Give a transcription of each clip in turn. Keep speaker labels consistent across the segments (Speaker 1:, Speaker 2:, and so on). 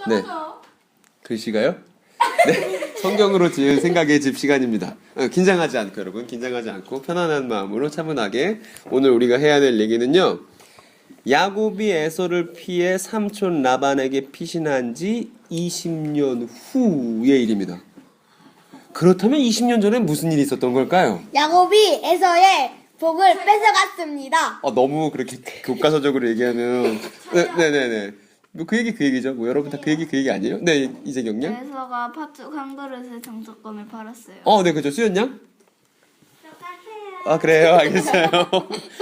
Speaker 1: 네. 글씨가요? 네. 성경으로 지은 생각의 집 시간입니다. 긴장하지 않고 여러분, 긴장하지 않고 편안한 마음으로 차분하게 오늘 우리가 해야 될 얘기는요. 야곱이 에서를 피해 삼촌 라반에게 피신한 지 20년 후의 일입니다. 그렇다면 20년 전에 무슨 일이 있었던 걸까요?
Speaker 2: 야곱이 에서의 복을 뺏어갔습니다.
Speaker 1: 너무 그렇게 교과서적으로 얘기하면 네네네. 뭐 그 얘기죠. 뭐 여러분 다 그 얘기 아니에요? 네, 이재경님.
Speaker 3: 에서가 팥죽 한 그릇에 정석권을 팔았어요.
Speaker 1: 네, 그죠. 수연 양? 그래요. 알겠어요.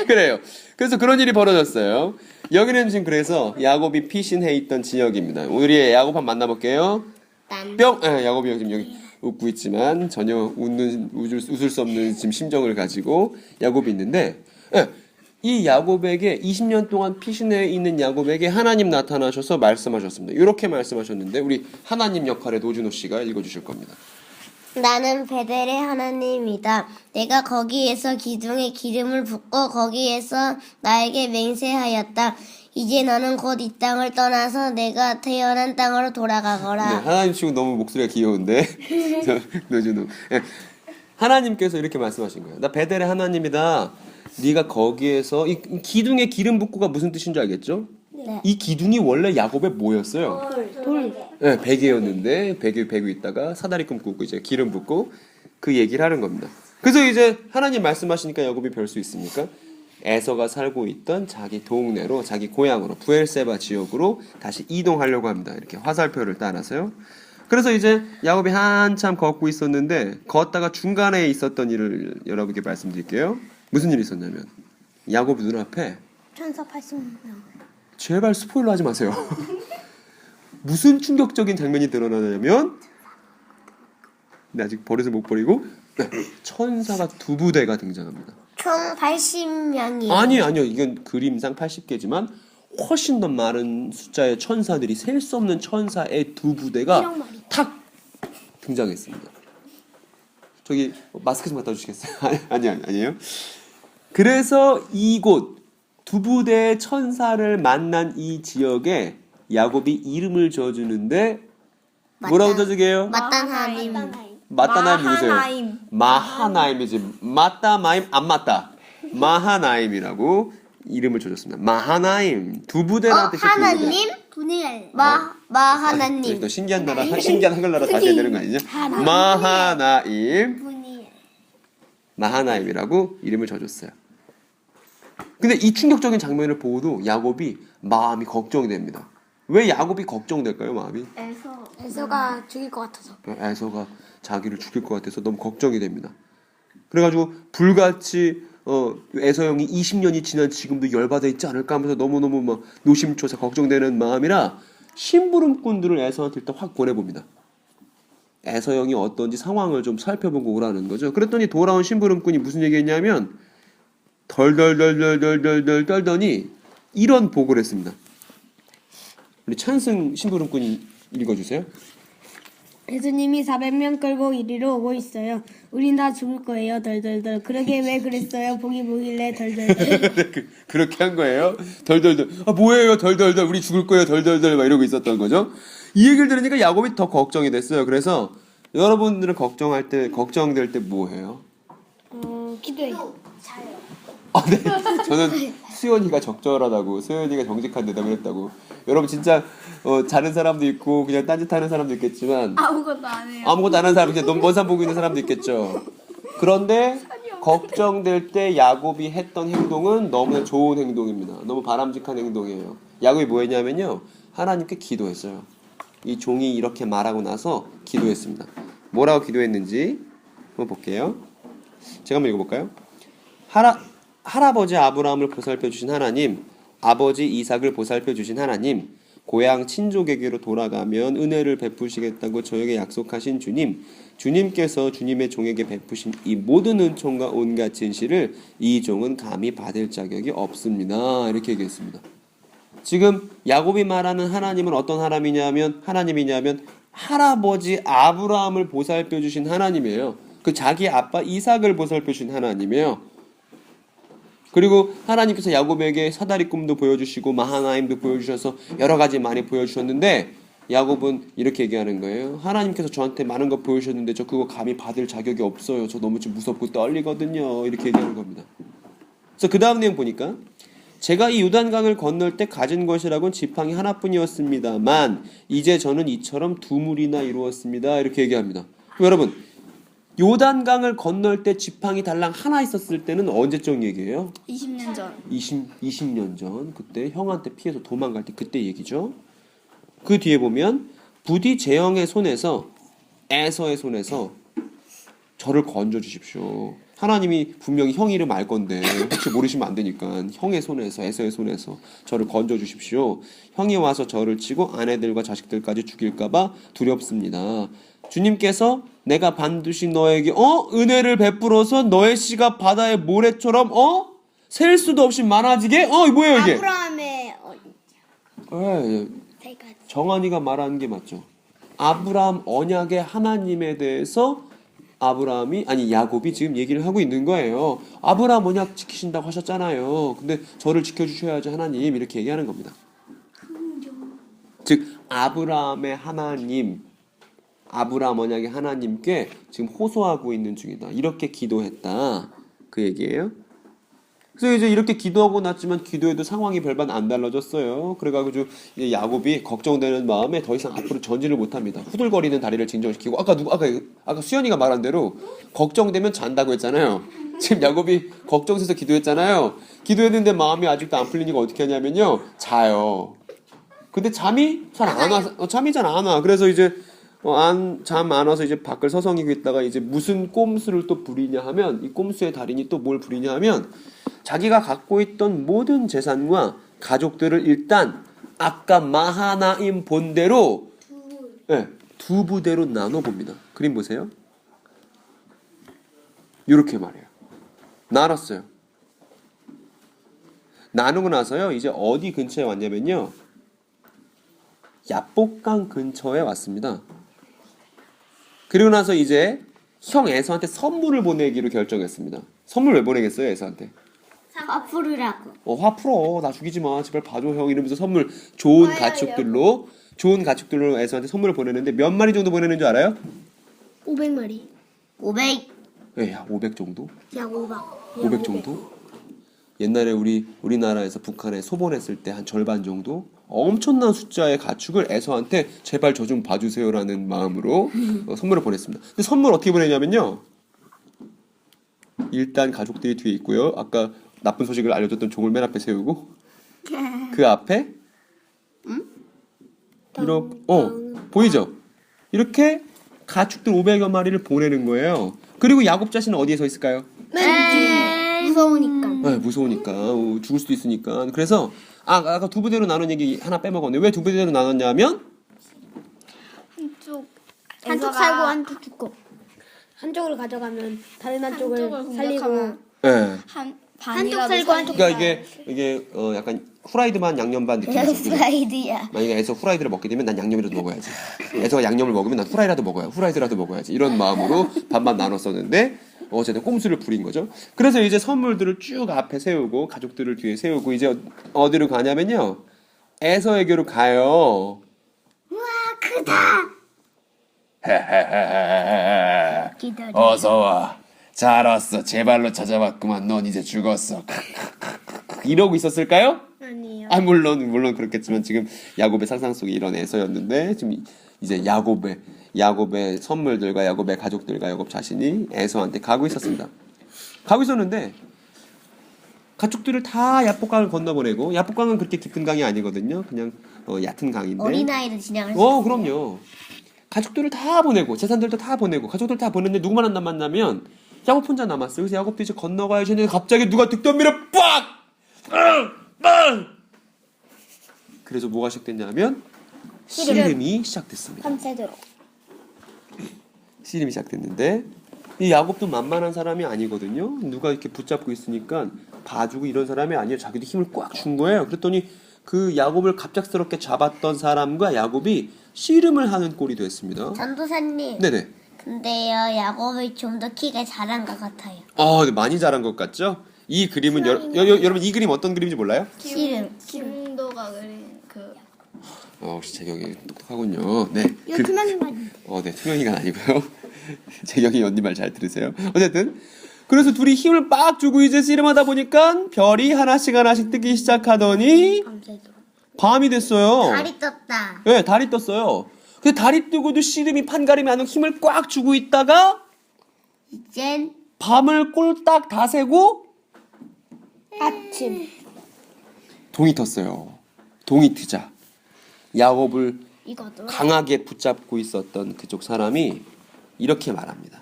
Speaker 1: 그래요. 그래서 그런 일이 벌어졌어요. 여기는 지금 그래서 야곱이 피신해 있던 지역입니다. 우리 야곱 한번 만나볼게요. 야곱이 지금 여기 웃고 있지만 전혀 웃을 수 없는 지금 심정을 가지고 야곱이 있는데, 이 야곱에게 20년 동안 피신해 있는 야곱에게 하나님 나타나셔서 말씀하셨습니다. 이렇게 말씀하셨는데 우리 하나님 역할의 노준호 씨가 읽어주실 겁니다.
Speaker 2: 나는 베델의 하나님이다. 내가 거기에서 기둥에 기름을 붓고 거기에서 나에게 맹세하였다. 이제 너는 곧 이 땅을 떠나서 내가 태어난 땅으로 돌아가거라.
Speaker 1: 네, 하나님 치고 너무 목소리가 귀여운데 노준호. 하나님께서 이렇게 말씀하신 거예요. 나 베델의 하나님이다. 네가 거기에서 이 기둥에 기름 붓고가 무슨 뜻인 줄 알겠죠?
Speaker 2: 네.
Speaker 1: 이 기둥이 원래 야곱의 뭐였어요?
Speaker 2: 돌.
Speaker 1: 네, 베개였는데 베개 있다가 사다리 꿈꾸고 이제 기름 붓고 그 얘기를 하는 겁니다. 그래서 이제 하나님 말씀하시니까 야곱이 별 수 있습니까? 에서가 살고 있던 자기 동네로 자기 고향으로 부엘세바 지역으로 다시 이동하려고 합니다. 이렇게 화살표를 따라서요. 그래서 이제 야곱이 한참 걷고 있었는데 걷다가 중간에 있었던 일을 여러분께 말씀드릴게요. 무슨 일이 있었냐면 야곱 눈앞에
Speaker 2: 천사 80명.
Speaker 1: 제발 스포일러 하지 마세요. 무슨 충격적인 장면이 드러나냐면 아직 버릇을 못 버리고 천사가 두 부대가 등장합니다.
Speaker 2: 총 80명이에요.
Speaker 1: 아니요. 이건 그림상 80개지만 훨씬 더 많은 숫자의 천사들이 셀 수 없는 천사의 두 부대가 탁 등장했습니다. 저기 마스크 좀 갖다 주시겠어요? 아니에요. 그래서 이곳 두 부대의 천사를 만난 이 지역에 야곱이 이름을 지어주는데 뭐라고 지어주게요?
Speaker 2: 마따나임.
Speaker 1: 마따나임 누구세요? 마하나임이지. 마따마임 안 맞다. 마하나임이라고 이름을 지어줬습니다. 마하나임 두 부대라는 뜻이
Speaker 2: 하나님? 분일. 마하나님.
Speaker 1: 또 신기한 한글나라 다시 해야 되는 거 아니죠? 마하나임.
Speaker 2: 분일.
Speaker 1: 마하나임이라고 이름을 지어줬어요. 근데 이 충격적인 장면을 보고도 야곱이 마음이 걱정이 됩니다. 왜 야곱이 걱정될까요, 마음이?
Speaker 2: 에서가 죽일 것 같아서.
Speaker 1: 에서가 자기를 죽일 것 같아서 너무 걱정이 됩니다. 그래가지고 불같이 에서 형이 20년이 지난 지금도 열받아 있지 않을까 하면서 너무너무 막 노심초사 걱정되는 마음이라 심부름꾼들을 에서한테 일단 확 보내봅니다. 에서 형이 어떤지 상황을 좀 살펴보고 오라는 거죠. 그랬더니 돌아온 심부름꾼이 무슨 얘기했냐면 덜덜덜덜덜덜 떨더니 이런 보고를 했습니다. 우리 찬승 심부름꾼이 읽어주세요.
Speaker 4: 예수님이 400명 끌고 이리로 오고 있어요. 우린 다 죽을 거예요. 덜덜덜. 그러게 왜 그랬어요? 복이 뭐길래 덜덜덜.
Speaker 1: 그렇게 한 거예요. 덜덜덜. 뭐예요? 덜덜덜. 우리 죽을 거예요. 덜덜덜. 막 이러고 있었던 거죠. 이 얘기를 들으니까 야곱이 더 걱정이 됐어요. 그래서 여러분들은 걱정될 때 뭐 해요?
Speaker 4: 기도해요.
Speaker 1: 네. 저는 수연이가 적절하다고, 수연이가 정직한 대답을 했다고. 여러분 진짜 자는 사람도 있고 그냥 딴짓하는 사람도 있겠지만
Speaker 3: 아무것도 안 해요.
Speaker 1: 아무것도 안 하는 사람, 그냥 먼 산 보고 있는 사람도 있겠죠. 그런데 걱정될 때 야곱이 했던 행동은 너무나 좋은 행동입니다. 너무 바람직한 행동이에요. 야곱이 뭐 했냐면요, 하나님께 기도했어요. 이 종이 이렇게 말하고 나서 기도했습니다. 뭐라고 기도했는지 한번 볼게요. 제가 한번 읽어볼까요? 할아버지 아브라함을 보살펴 주신 하나님, 아버지 이삭을 보살펴 주신 하나님, 고향 친족에게로 돌아가면 은혜를 베푸시겠다고 저에게 약속하신 주님, 주님께서 주님의 종에게 베푸신 이 모든 은총과 온갖 진실을 이 종은 감히 받을 자격이 없습니다. 이렇게 얘기했습니다. 지금 야곱이 말하는 하나님은 어떤 하나님이냐면 할아버지 아브라함을 보살펴 주신 하나님이에요. 그 자기 아빠 이삭을 보살펴 주신 하나님이에요. 그리고 하나님께서 야곱에게 사다리 꿈도 보여주시고 마하나임도 보여주셔서 여러 가지 많이 보여주셨는데 야곱은 이렇게 얘기하는 거예요. 하나님께서 저한테 많은 거 보여주셨는데 저 그거 감히 받을 자격이 없어요. 저 너무 좀 무섭고 떨리거든요. 이렇게 얘기하는 겁니다. 그래서 그 다음 내용 보니까 제가 이 요단강을 건널 때 가진 것이라곤 지팡이 하나뿐이었습니다만 이제 저는 이처럼 두 무리나 이루었습니다. 이렇게 얘기합니다. 여러분, 요단강을 건널 때 지팡이 달랑 하나 있었을 때는 언제적 얘기예요?
Speaker 3: 20년 전.
Speaker 1: 20년 전. 그때 형한테 피해서 도망갈 때 그때 얘기죠. 그 뒤에 보면 부디 재형의 손에서 에서의 손에서 저를 건져 주십시오. 하나님이 분명히 형 이름 알 건데 혹시 모르시면 안 되니까 형의 손에서 에서의 손에서 저를 건져 주십시오. 형이 와서 저를 치고 아내들과 자식들까지 죽일까 봐 두렵습니다. 주님께서 내가 반드시 너에게 은혜를 베풀어서 너의 씨가 바다의 모래처럼 셀 수도 없이 많아지게 뭐예요 이게?
Speaker 4: 아브라함의 세 가지.
Speaker 1: 정한이가 말하는 게 맞죠. 아브라함 언약의 하나님에 대해서 야곱이 지금 얘기를 하고 있는 거예요. 아브라함 언약 지키신다고 하셨잖아요. 근데 저를 지켜주셔야지 하나님 이렇게 얘기하는 겁니다. 즉 아브라함의 하나님, 아브라함 언약의 하나님께 지금 호소하고 있는 중이다. 이렇게 기도했다. 그 얘기예요. 그래서 이제 이렇게 기도하고 났지만 기도해도 상황이 별반 안 달라졌어요. 그래가지고 이제 야곱이 걱정되는 마음에 더 이상 앞으로 전진을 못합니다. 후들거리는 다리를 진정시키고 아까 수연이가 말한 대로 걱정되면 잔다고 했잖아요. 지금 야곱이 걱정돼서 기도했잖아요. 기도했는데 마음이 아직도 안 풀리니까 어떻게 하냐면요, 자요. 근데 잠이 잘 안 와. 잠이 잘 안 와. 그래서 이제 잠 안 와서 이제 밖을 서성이고 있다가 이제 무슨 꼼수를 또 부리냐 하면 이 꼼수의 달인이 또 뭘 부리냐 하면 자기가 갖고 있던 모든 재산과 가족들을 일단 아까 마하나임 본대로 두 부대로 나눠 봅니다. 그림 보세요. 이렇게 말해요. 나눴어요. 나누고 나서요. 이제 어디 근처에 왔냐면요. 야복강 근처에 왔습니다. 그리고 나서 이제 형 에서한테 선물을 보내기로 결정했습니다. 선물 왜 보내겠어요, 에서한테?
Speaker 2: 화 풀으라고.
Speaker 1: 화 풀어. 나 죽이지 마. 제발 봐줘, 형. 이러면서 선물 좋은 가축들로 에서한테 선물을 보내는데 몇 마리 정도 보내는 줄 알아요?
Speaker 4: 500마리.
Speaker 2: 500.
Speaker 1: 야, 500 정도?
Speaker 4: 약 500.
Speaker 1: 500 정도? 옛날에 우리나라에서 북한에 소번했을 때 한 절반 정도? 엄청난 숫자의 가축을 에서한테 제발 저 좀 봐주세요라는 마음으로 선물을 보냈습니다. 근데 선물 어떻게 보내냐면요. 일단 가족들이 뒤에 있고요. 아까 나쁜 소식을 알려줬던 종을 맨 앞에 세우고 그 앞에 이렇게 보이죠? 이렇게 가축들 500여 마리를 보내는 거예요. 그리고 야곱 자신은 어디에 서 있을까요?
Speaker 4: 무서우니까.
Speaker 1: 네, 무서우니까 죽을 수도 있으니까. 그래서 아까 두 부대로 나눈 얘기 하나 빼먹었네. 왜 두 부대로 나눴냐면
Speaker 4: 한쪽 살고 한쪽 죽고. 한쪽을 가져가면 다른 한쪽을 살리고.
Speaker 1: 네.
Speaker 4: 한쪽 살고 한쪽.
Speaker 1: 그러니까 이게 약간 후라이드만 양념 반 느낌이죠.
Speaker 2: 프라이드야.
Speaker 1: 만약에 애서 후라이드를 먹게 되면 난 양념이라도 먹어야지. 애서가 양념을 먹으면 난 후라이드라도 먹어야지. 이런 마음으로 반반 나눴었는데 어쨌든 꼼수를 부린 거죠. 그래서 이제 선물들을 쭉 앞에 세우고 가족들을 뒤에 세우고 이제 어디로 가냐면요. 에서에게로 가요.
Speaker 2: 우와, 크다. 기다려.
Speaker 1: 어서 와. 잘 왔어. 제 발로 찾아왔구만. 넌 이제 죽었어. 이러고 있었을까요?
Speaker 4: 아니요.
Speaker 1: 물론 그렇겠지만 지금 야곱의 상상 속에 이런 에서였는데 지금 이제 야곱의 선물들과 야곱의 가족들과 야곱 자신이 에서한테 가고 있었습니다. 가고 있었는데 가축들을 다 야복강을 건너보내고 야복강은 그렇게 깊은 강이 아니거든요. 그냥 얕은 강인데.
Speaker 2: 어린아이도 지나갈 수 있어요.
Speaker 1: 그럼요. 가축들을 다 보내고 재산들도 다 보내고 가족들 다 보냈는데 누구만 남았냐면 야곱 혼자 남았어요. 그래서 야곱도 이제 건너가야지 했는데 갑자기 누가 득덤미를 빡! 그래서 뭐가 시작됐냐면 씨름이 시작됐습니다.
Speaker 4: 밤새도록.
Speaker 1: 씨름이 시작됐는데 이 야곱도 만만한 사람이 아니거든요. 누가 이렇게 붙잡고 있으니까 봐주고 이런 사람이 아니에요. 자기도 힘을 꽉 준 거예요. 그랬더니 그 야곱을 갑작스럽게 잡았던 사람과 야곱이 씨름을 하는 꼴이 됐습니다.
Speaker 2: 전도사님.
Speaker 1: 네네.
Speaker 2: 근데요, 야곱이 좀 더 키가 자란 것 같아요.
Speaker 1: 네, 많이 자란 것 같죠? 이 그림은 여러분 이 그림 어떤 그림인지 몰라요?
Speaker 2: 씨름.
Speaker 3: 김도가 그린 그
Speaker 1: 역시 재경이 똑똑하군요. 네.
Speaker 4: 이거 투명인간.
Speaker 1: 네, 투명이가 아니고요. 재경이 언니 말 잘 들으세요. 어쨌든 그래서 둘이 힘을 빡 주고 이제 씨름하다 보니까 별이 하나씩 하나씩 뜨기 시작하더니 밤이 됐어요.
Speaker 2: 달이 떴다.
Speaker 1: 네, 달이 떴어요. 근데 달이 뜨고도 씨름이 판가름이 안 하고 힘을 꽉 주고 있다가
Speaker 2: 이젠
Speaker 1: 밤을 꼴딱 다 새고
Speaker 4: 아침.
Speaker 1: 동이 텄어요. 동이 트자 야곱을
Speaker 2: 이것도
Speaker 1: 강하게 붙잡고 있었던 그쪽 사람이 이렇게 말합니다.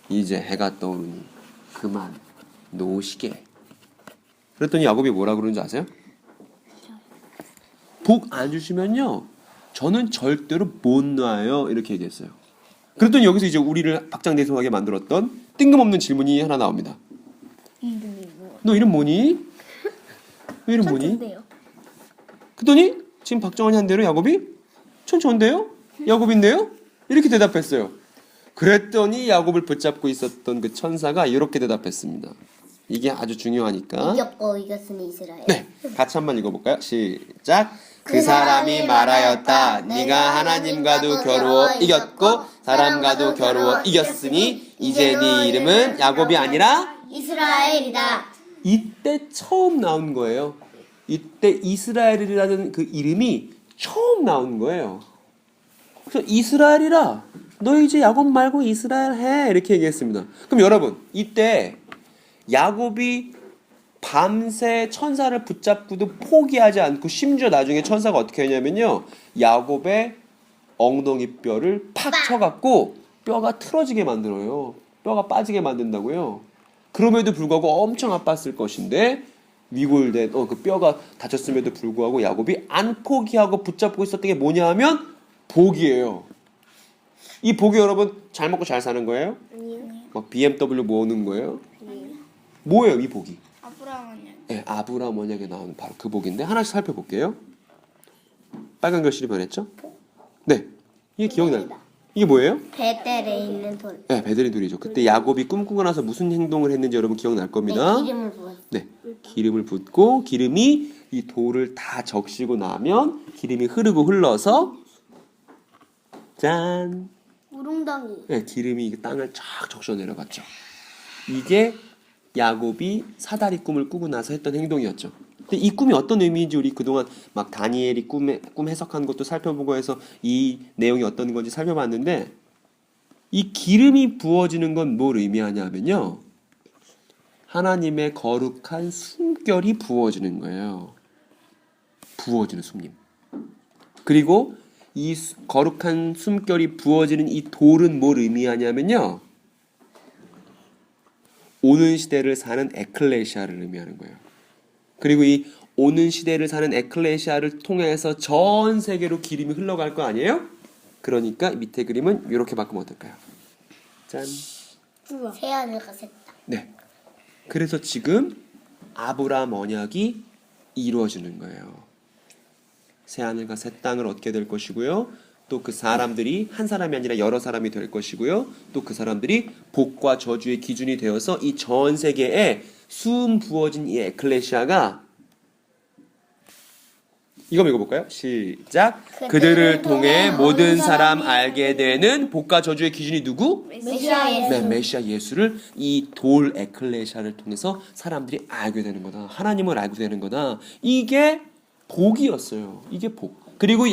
Speaker 1: 이제 해가 떠오르니 그만 놓으시게. 그랬더니 야곱이 뭐라 그러는지 아세요? 복 안 주시면요 저는 절대로 못 놔요 이렇게 얘기했어요. 그랬더니 여기서 이제 우리를 박장대소하게 만들었던 뜬금없는 질문이 하나 나옵니다. 너 이름 뭐니? 너 이름 뭐니? 그랬더니 지금 박정환이 한 대로 야곱이 천천데요? 야곱인데요? 이렇게 대답했어요. 그랬더니 야곱을 붙잡고 있었던 그 천사가 이렇게 대답했습니다. 이게 아주 중요하니까.
Speaker 2: 이겼고 이겼으니 이스라엘.
Speaker 1: 네, 같이 한번 읽어볼까요? 시작. 그 사람이 말하였다. 네가 하나님과도 겨루어 이겼고 사람과도 겨루어 이겼으니 이제 네 이름은 야곱이 아니라
Speaker 2: 이스라엘이다.
Speaker 1: 이때 처음 나온 거예요. 이때 이스라엘이라는 그 이름이 처음 나온 거예요. 그래서 이스라엘이라 너 이제 야곱 말고 이스라엘 해 이렇게 얘기했습니다. 그럼 여러분 이때 야곱이 밤새 천사를 붙잡고도 포기하지 않고 심지어 나중에 천사가 어떻게 했냐면요 야곱의 엉덩이 뼈를 팍 쳐갖고 뼈가 틀어지게 만들어요. 뼈가 빠지게 만든다고요. 그럼에도 불구하고 엄청 아팠을 것인데 위골된 그 뼈가 다쳤음에도 불구하고 야곱이 안 포기하고 붙잡고 있었던 게 뭐냐 하면 복이에요. 이 복이 여러분 잘 먹고 잘 사는 거예요?
Speaker 2: 아니요.
Speaker 1: 막 BMW 모으는 거예요? 뭐예요 이 복이?
Speaker 3: 아브라함 언약.
Speaker 1: 네, 아브라함 언약에 나오는 바로 그 복인데 하나씩 살펴볼게요. 빨간 글씨로 변했죠? 네, 이게 기억나요? 이게 뭐예요?
Speaker 2: 베델에 있는 돌.
Speaker 1: 네, 베델의 돌이죠. 그때 야곱이 꿈꾸고 나서 무슨 행동을 했는지 여러분 기억날 겁니다.
Speaker 2: 기름을 부었어.
Speaker 1: 네, 기름을 붓고 기름이 이 돌을 다 적시고 나면 기름이 흐르고 흘러서 짠!
Speaker 2: 우릉덩이.
Speaker 1: 네, 기름이 땅을 쫙 적셔 내려갔죠. 이게 야곱이 사다리 꿈을 꾸고 나서 했던 행동이었죠. 근데 이 꿈이 어떤 의미인지 우리 그동안 막 다니엘이 꿈 해석한 것도 살펴보고 해서 이 내용이 어떤 건지 살펴봤는데 이 기름이 부어지는 건 뭘 의미하냐면요. 하나님의 거룩한 숨결이 부어지는 거예요. 부어지는 숨림. 그리고 이 거룩한 숨결이 부어지는 이 돌은 뭘 의미하냐면요. 오는 시대를 사는 에클레시아를 의미하는 거예요. 그리고 이 오는 시대를 사는 에클레시아를 통해서 전 세계로 기름이 흘러갈 거 아니에요? 그러니까 밑에 그림은 이렇게 바꾸면 어떨까요? 짠.
Speaker 2: 새하늘과 새 땅.
Speaker 1: 네. 그래서 지금 아브라함 언약이 이루어지는 거예요. 새하늘과 새 땅을 얻게 될 것이고요. 또 그 사람들이 한 사람이 아니라 여러 사람이 될 것이고요. 또 그 사람들이 복과 저주의 기준이 되어서 이 전 세계에 수음 부어진 이 에클레시아가 이거 읽어볼까요? 시작. 그들을 통해 모든 사람 알게 되는 복과 저주의 기준이 누구?
Speaker 2: 메시아 예수.
Speaker 1: 네, 메시아 예수를 이 돌 에클레시아를 통해서 사람들이 알게 되는 거다. 하나님을 알게 되는 거다. 이게 복이었어요. 이게 복. 그리고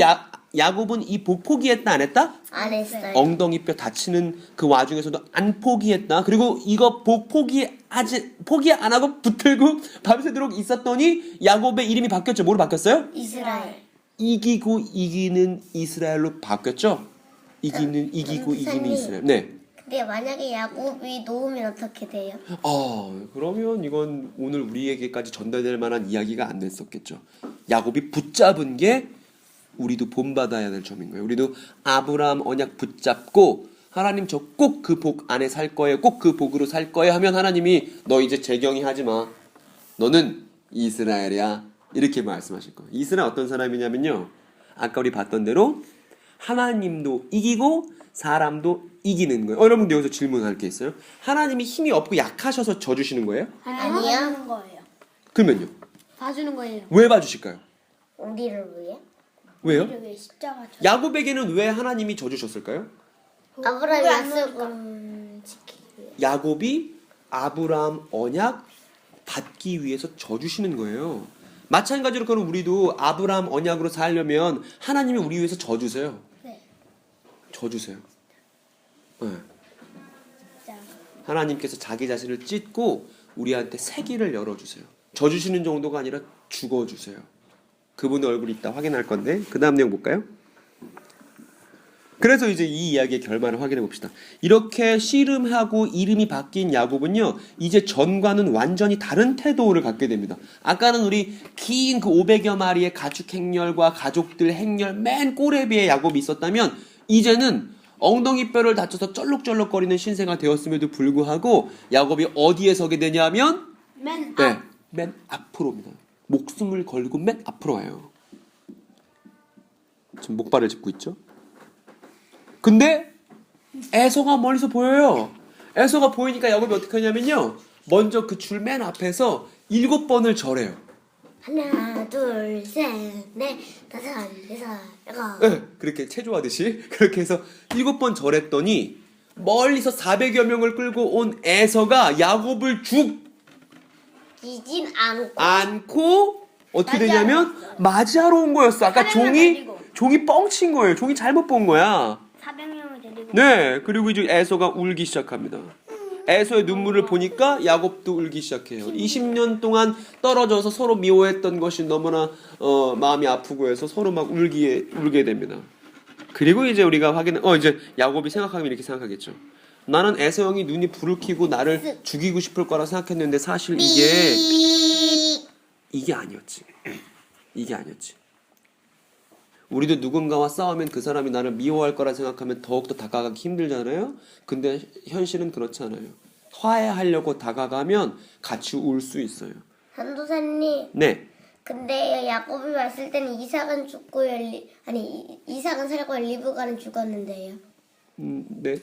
Speaker 1: 야곱은 이 복 포기했다 안 했다?
Speaker 2: 안 했어요.
Speaker 1: 엉덩이 뼈 다치는 그 와중에서도 안 포기했다. 그리고 이거 복 포기 안 하고 붙들고 밤새도록 있었더니 야곱의 이름이 바뀌었죠. 뭐로 바뀌었어요?
Speaker 2: 이스라엘.
Speaker 1: 이기고 이기는 이스라엘로 바뀌었죠. 이기고 이기는 이스라엘. 네.
Speaker 2: 근데 만약에 야곱이 놓으면 어떻게 돼요?
Speaker 1: 그러면 이건 오늘 우리에게까지 전달될 만한 이야기가 안 됐었겠죠. 야곱이 붙잡은 게 우리도 본받아야 될 점인 거예요. 우리도 아브라함 언약 붙잡고 하나님 저 꼭 그 복 안에 살 거예요. 꼭 그 복으로 살 거예요 하면 하나님이 너 이제 재경이 하지 마. 너는 이스라엘이야. 이렇게 말씀하실 거예요. 이스라엘 어떤 사람이냐면요. 아까 우리 봤던 대로 하나님도 이기고 사람도 이기는 거예요. 여러분들 여기서 질문할 게 있어요. 하나님이 힘이 없고 약하셔서 져주시는 거예요?
Speaker 2: 아니요.
Speaker 4: 거예요.
Speaker 1: 그러면요.
Speaker 4: 봐주는 거예요.
Speaker 1: 왜 봐주실까요?
Speaker 2: 우리를 위해?
Speaker 1: 왜요?
Speaker 4: 왜 십자가
Speaker 1: 야곱에게는 왜 하나님이 져주셨을까요?
Speaker 2: 아브라함 약속을 지키기 위해.
Speaker 1: 야곱이 아브라함 언약 받기 위해서 져주시는 거예요. 마찬가지로 그럼 우리도 아브라함 언약으로 살려면 하나님이 우리 위해서 져주세요.
Speaker 4: 네.
Speaker 1: 져주세요. 네.
Speaker 4: 십자가.
Speaker 1: 하나님께서 자기 자신을 찢고 우리한테 새 길을 열어주세요. 져주시는 정도가 아니라 죽어주세요. 그분의 얼굴이 있다 확인할 건데 그 다음 내용 볼까요? 그래서 이제 이 이야기의 결말을 확인해 봅시다. 이렇게 씨름하고 이름이 바뀐 야곱은요, 이제 전과는 완전히 다른 태도를 갖게 됩니다. 아까는 우리 긴 그 500여 마리의 가축 행렬과 가족들 행렬 맨 꼬레비에 야곱이 있었다면, 이제는 엉덩이뼈를 다쳐서 쩔룩쩔룩거리는 신세가 되었음에도 불구하고 야곱이 어디에 서게 되냐면
Speaker 4: 맨
Speaker 1: 네, 맨 앞으로입니다. 목숨을 걸고 맨 앞으로 와요. 지금 목발을 짚고 있죠? 근데 에서가 멀리서 보여요. 에서가 보이니까 야곱이 어떻게 하냐면요, 먼저 그 줄 맨 앞에서 7번을 절해요.
Speaker 2: 하나, 둘, 셋, 넷, 다섯, 여섯, 일곱.
Speaker 1: 네, 그렇게 체조하듯이 그렇게 해서 7번 절했더니 멀리서 400여 명을 끌고 온 에서가 야곱을
Speaker 2: 이진 않고.
Speaker 1: 안고 어떻게 되냐면 맞이하러 온 거였어. 아까 종이 뻥친 거예요. 종이 잘못 본 거야.
Speaker 4: 400명을 데리고.
Speaker 1: 네, 그리고 이제 에서가 울기 시작합니다. 에서의 눈물을 보니까 야곱도 울기 시작해요. 20년 동안 떨어져서 서로 미워했던 것이 너무나 마음이 아프고 해서 서로 막 울게 됩니다. 그리고 이제 우리가 이제 야곱이 생각하면 이렇게 생각하겠죠. 나는 에서 형이 눈이 불을 켜고 나를 죽이고 싶을 거라 생각했는데 사실 이게 아니었지. 이게 아니었지. 우리도 누군가와 싸우면 그 사람이 나를 미워할 거라 생각하면 더욱더 다가가기 힘들잖아요. 근데 현실은 그렇지 않아요. 화해하려고 다가가면 같이 울 수 있어요.
Speaker 2: 전도사님.
Speaker 1: 네.
Speaker 2: 근데 야곱이 왔을 때는 이삭은 죽고 이삭은 살고 리브가는 죽었는데요.
Speaker 1: 네.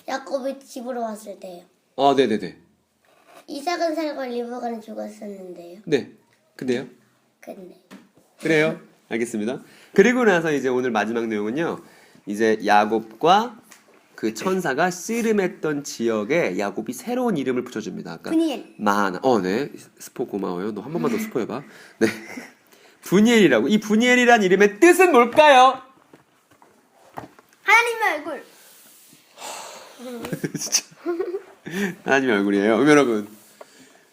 Speaker 2: 야곱이 집으로 왔을 때요.
Speaker 1: 아, 네네네.
Speaker 2: 이삭은 살고 리브가는 죽었었는데요.
Speaker 1: 네. 근데요?
Speaker 2: 근데
Speaker 1: 그래요. 알겠습니다. 그리고 나서 이제 오늘 마지막 내용은요, 이제 야곱과 그 천사가 씨름했던 지역에 야곱이 새로운 이름을 붙여줍니다. 아까
Speaker 4: 분이엘.
Speaker 1: 네. 스포 고마워요. 너 한 번만 더 스포해봐. 네. 분이엘이라고. 이 분이엘이란 이름의 뜻은 뭘까요?
Speaker 4: 하나님의 얼굴.
Speaker 1: 진짜. 하나님의 얼굴이에요. 여러분,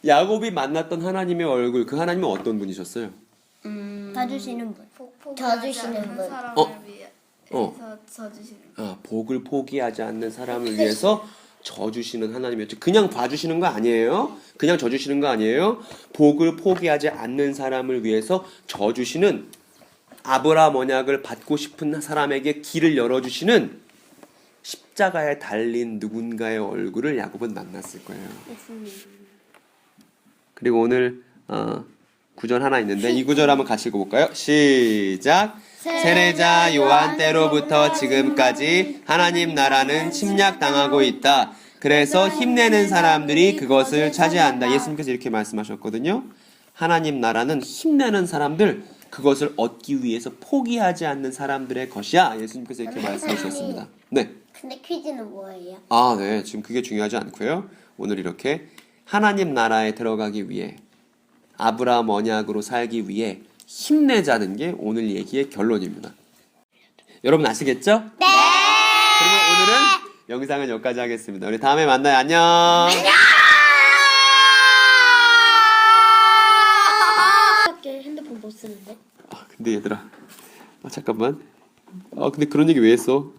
Speaker 1: 야곱이 만났던 하나님의 얼굴, 그 하나님은 어떤 분이셨어요?
Speaker 4: 봐주시는 분.
Speaker 2: 져주시는 분.
Speaker 3: 사람을 위해서 져주시는 분.
Speaker 1: 복을 포기하지 않는 사람을 위해서 져주시는 하나님이었죠. 그냥 봐주시는 거 아니에요. 그냥 져주시는 거 아니에요. 복을 포기하지 않는 사람을 위해서 져주시는, 아브라함 언약을 받고 싶은 사람에게 길을 열어주시는 십자가에 달린 누군가의 얼굴을 야곱은 만났을 거예요. 그리고 오늘 구절 하나 있는데 이 구절 한번 같이 읽어볼까요? 시작! 세례자 요한 때로부터 지금까지 하나님 나라는 침략당하고 있다. 그래서 힘내는 사람들이 그것을 차지한다. 예수님께서 이렇게 말씀하셨거든요. 하나님 나라는 힘내는 사람들, 그것을 얻기 위해서 포기하지 않는 사람들의 것이야. 예수님께서 이렇게 말씀하셨습니다. 네.
Speaker 2: 근데 퀴즈는 뭐예요?
Speaker 1: 네. 지금 그게 중요하지 않고요. 오늘 이렇게 하나님 나라에 들어가기 위해, 아브라함 언약으로 살기 위해 힘내자는 게 오늘 얘기의 결론입니다. 여러분 아시겠죠? 네! 그러면 오늘은 영상은 여기까지 하겠습니다. 우리 다음에 만나요. 안녕!
Speaker 4: 핸드폰 못 쓰는데.
Speaker 1: 근데 얘들아, 잠깐만. 근데 그런 얘기 왜 했어?